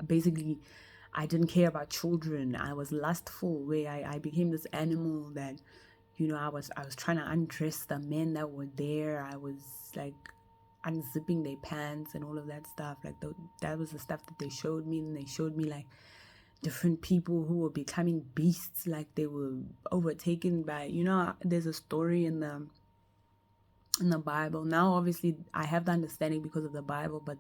basically, I didn't care about children. I was lustful, where I became this animal that, I was trying to undress the men that were there. I was like unzipping their pants and all of that stuff. Like that was the stuff that they showed me, and they showed me like different people who were becoming beasts, like they were overtaken by, there's a story in the Bible. Now obviously I have the understanding because of the Bible, but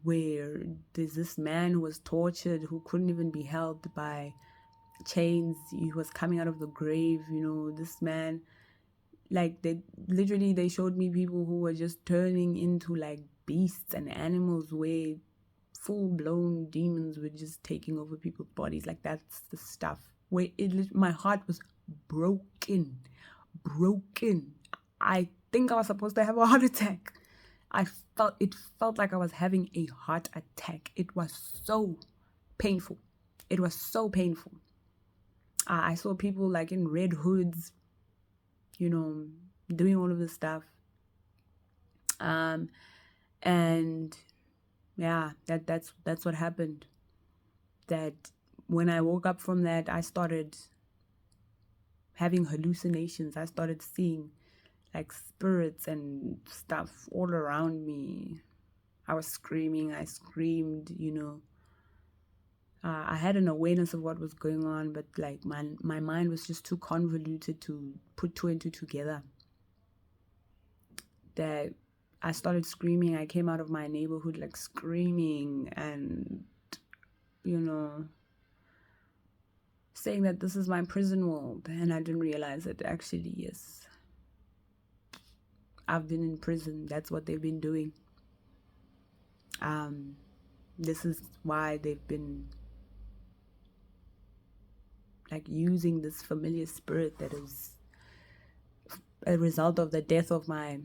where there's this man who was tortured, who couldn't even be held by chains. He was coming out of the grave. This man, like they showed me people who were just turning into like beasts and animals, where full-blown demons were just taking over people's bodies. Like that's the stuff where my heart was broken. I think I was supposed to have a heart attack. It felt like I was having a heart attack. It was so painful. I saw people like in red hoods, doing all of this stuff. And yeah, that's what happened. That when I woke up from that, I started having hallucinations. I started seeing like spirits and stuff all around me. I was screaming. I screamed, I had an awareness of what was going on, but like my mind was just too convoluted to put two and two together. That I started screaming. I came out of my neighborhood like screaming and, saying that this is my prison world. And I didn't realize that actually, yes, I've been in prison. That's what they've been doing. This is why they've been like using this familiar spirit that is a result of the death of my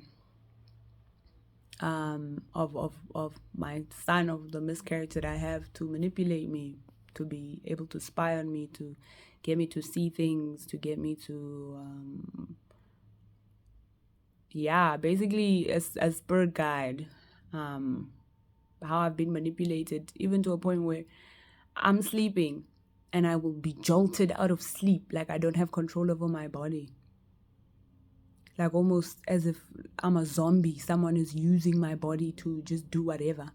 of my son, of the miscarriage that I have, to manipulate me, to be able to spy on me, to get me to see things, to get me to basically as spirit guide. How I've been manipulated, even to a point where I'm sleeping and I will be jolted out of sleep, like I don't have control over my body. Like almost as if I'm a zombie. Someone is using my body to just do whatever.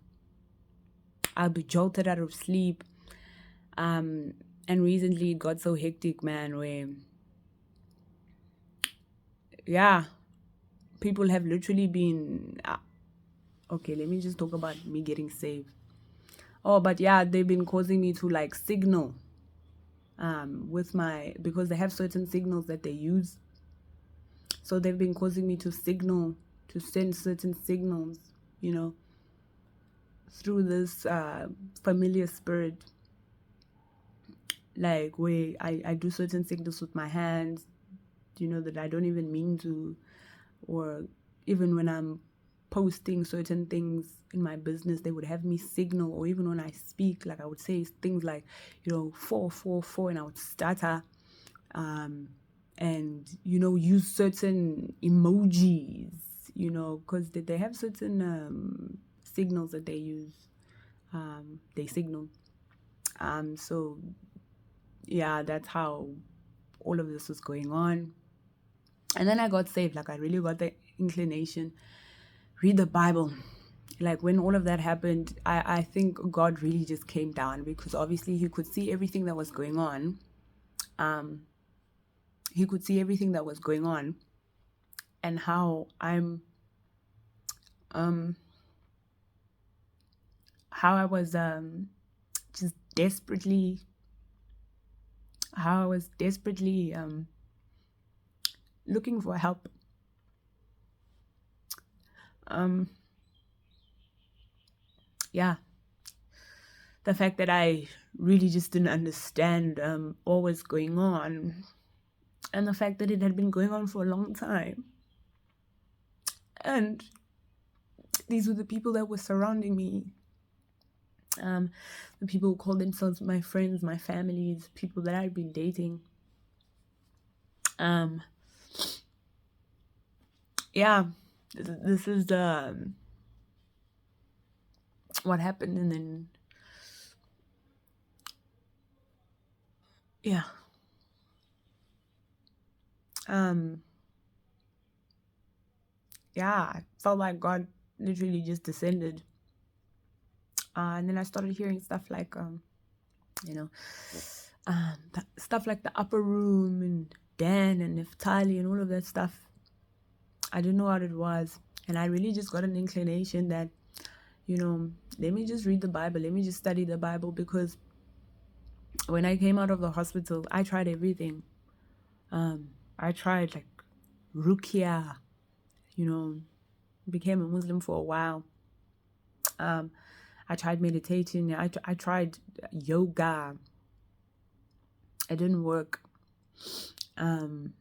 I'll be jolted out of sleep. And recently it got so hectic, man, where, people have literally been... okay, let me just talk about me getting saved. Oh, but they've been causing me to like signal because they have certain signals that they use. So they've been causing me to signal, to send certain signals, through this familiar spirit. Like where I do certain signals with my hands, that I don't even mean to. Or even when I'm posting certain things in my business, they would have me signal. Or even when I speak, like I would say things like, 444, and I would stutter. And, use certain emojis, because they have certain signals that they use. They signal. So, that's how all of this was going on. And then I got saved. Like I really got the inclination, read the Bible. Like when all of that happened, I think God really just came down, because obviously he could see everything that was going on. He could see everything that was going on, and how I'm, how I was just desperately, looking for help. The fact that I really just didn't understand what was going on, and the fact that it had been going on for a long time. And these were the people that were surrounding me. The people who called themselves my friends, my families, people that I'd been dating. This is what happened. And then Yeah. Um, yeah, I felt like God literally just descended. And then I started hearing stuff like, you know, stuff like the upper room and Dan and Neftali and all of that stuff. I didn't know what it was. And I really just got an inclination that, let me just read the Bible. Let me just study the Bible, because when I came out of the hospital, I tried everything. I tried like Rukia, became a Muslim for a while. I tried meditating. I tried yoga. It didn't work. And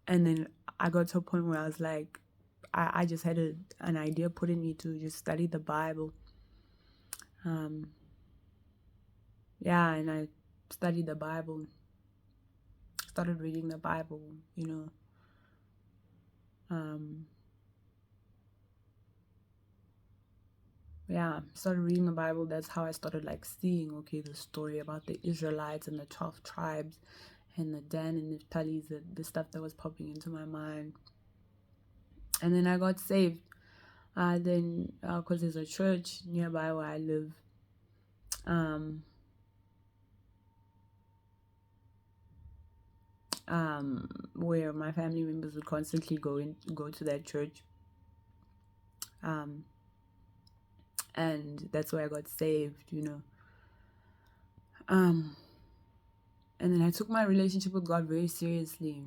then I got to a point where I was like, I just had an idea put in me to just study the Bible. Yeah, and I studied the Bible, started reading the Bible, yeah, started reading the Bible. That's how I started like seeing, okay, the story about the Israelites and the 12 tribes and the Dan and Naphtali's, the stuff that was popping into my mind. And then I got saved. Then, because there's a church nearby where I live, where my family members would constantly go to that church. And that's where I got saved, And then I took my relationship with God very seriously.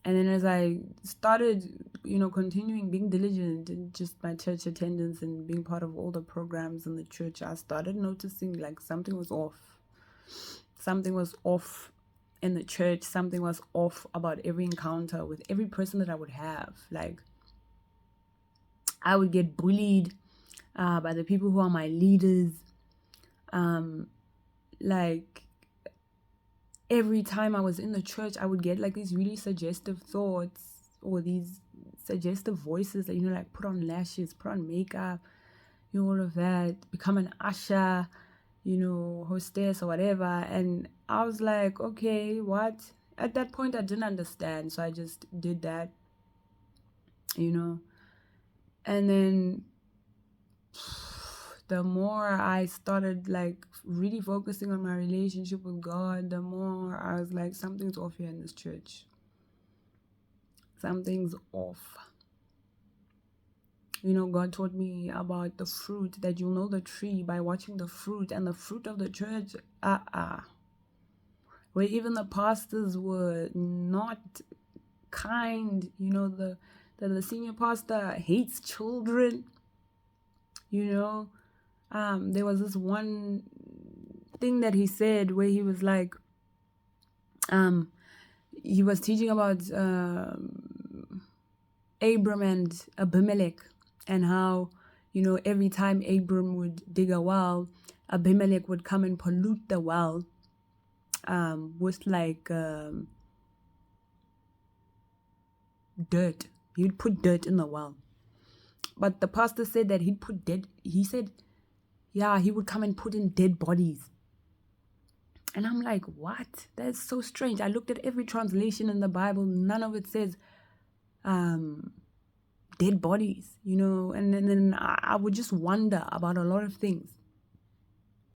And then as I started, continuing being diligent in just my church attendance and being part of all the programs in the church, I started noticing like something was off. Something was off in the church. Something was off about every encounter with every person that I would have. Like, I would get bullied by the people who are my leaders. Like, every time I was in the church, I would get like these really suggestive thoughts or these suggestive voices that, like put on lashes, put on makeup, all of that, become an usher, hostess or whatever. And I was like, okay, what? At that point, I didn't understand. So I just did that, And then the more I started like really focusing on my relationship with God, the more I was like, something's off here in this church. Something's off. God taught me about the fruit, that you'll know the tree by watching the fruit, and the fruit of the church, where even the pastors were not kind. The senior pastor hates children. There was this one thing that he said where he was like, he was teaching about Abram and Abimelech, and how, every time Abram would dig a well, Abimelech would come and pollute the well with like dirt. He'd put dirt in the well. But the pastor said that he would come and put in dead bodies. And I'm like, what? That's so strange. I looked at every translation in the Bible. None of it says dead bodies, and then I would just wonder about a lot of things.